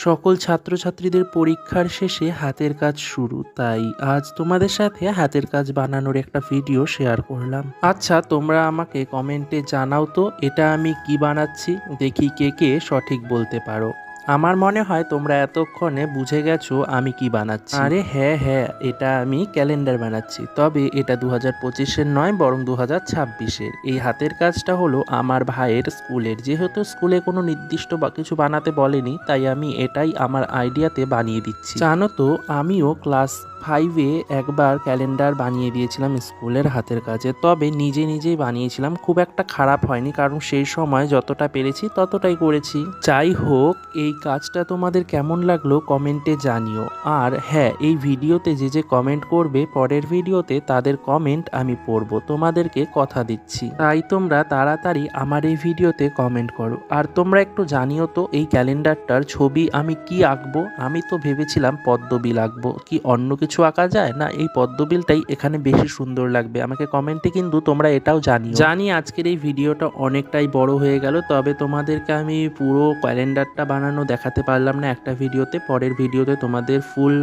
সকল ছাত্রছাত্রীদের পরীক্ষার শেষে হাতের কাজ শুরু, তাই আজ তোমাদের সাথে হাতের কাজ বানানোর একটা ভিডিও শেয়ার করলাম। আচ্ছা, তোমরা আমাকে কমেন্টে জানাও তো এটা আমি কি বানাচ্ছি, দেখি কে কে সঠিক বলতে পারো। আমার মনে হয় তোমরা এতক্ষণে বুঝে গেছো আমি কি বানাচ্ছি। আরে হ্যাঁ হ্যাঁ, এটা আমি ক্যালেন্ডার বানাচ্ছি, তবে এটা 2025-এর নয়, বরং 2026-এর। এই হাতের কাজটা হলো আমার ভাইয়ের স্কুলের, যেহেতু স্কুলে কোনো নির্দিষ্ট বা কিছু বানাতে বলেনি, তাই আমি এটাই আমার আইডিয়াতে বানিয়ে দিচ্ছি। জানো তো, আমিও ক্লাস 5-এ একবার ক্যালেন্ডার বানিয়ে দিয়েছিলাম স্কুলের হাতের কাজে, তবে নিজে নিজেই বানিয়েছিলাম, খুব একটা খারাপ হয়নি, কারণ সেই সময় যতটা পেরেছি ততটাই করেছি। যাই হোক, এই কাজটা তোমাদের কেমন লাগলো কমেন্টে জানিও। আর হ্যাঁ, এই ভিডিওতে যে যে কমেন্ট করবে পরের ভিডিওতে তাদের কমেন্ট আমি পড়ব, তোমাদেরকে কথা দিচ্ছি। তাই তোমরা তাড়াতাড়ি আমার এই ভিডিওতে কমেন্ট করো। আর তোমরা একটু জানিও তো এই ক্যালেন্ডারটার ছবি আমি কি আঁকবো। আমি তো ভেবেছিলাম পদ্মবিল আঁকবো, কি অন্য কিছু আঁকা যায় না, এই পদ্মবিলটাই এখানে বেশি সুন্দর লাগবে। আমাকে কমেন্টে কিন্তু তোমরা এটাও জানিও। জানি আজকের এই ভিডিওটা অনেকটাই বড় হয়ে গেল, তবে তোমাদেরকে আমি পুরো ক্যালেন্ডারটা বানানো দেখাতে পারলাম না একটা ভিডিওতে। পরের ভিডিওতে তোমাদের ফুল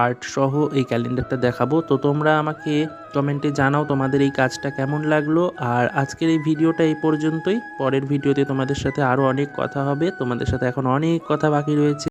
আর্ট সহ এই ক্যালেন্ডারটা দেখাবো। তো তোমরা আমাকে কমেন্টে জানাও তোমাদের এই কাজটা কেমন লাগলো। আর আজকের এই ভিডিওটা এই পর্যন্তই, পরের ভিডিওতে তোমাদের সাথে আরও অনেক কথা হবে। তোমাদের সাথে এখন অনেক কথা বাকি রয়েছে।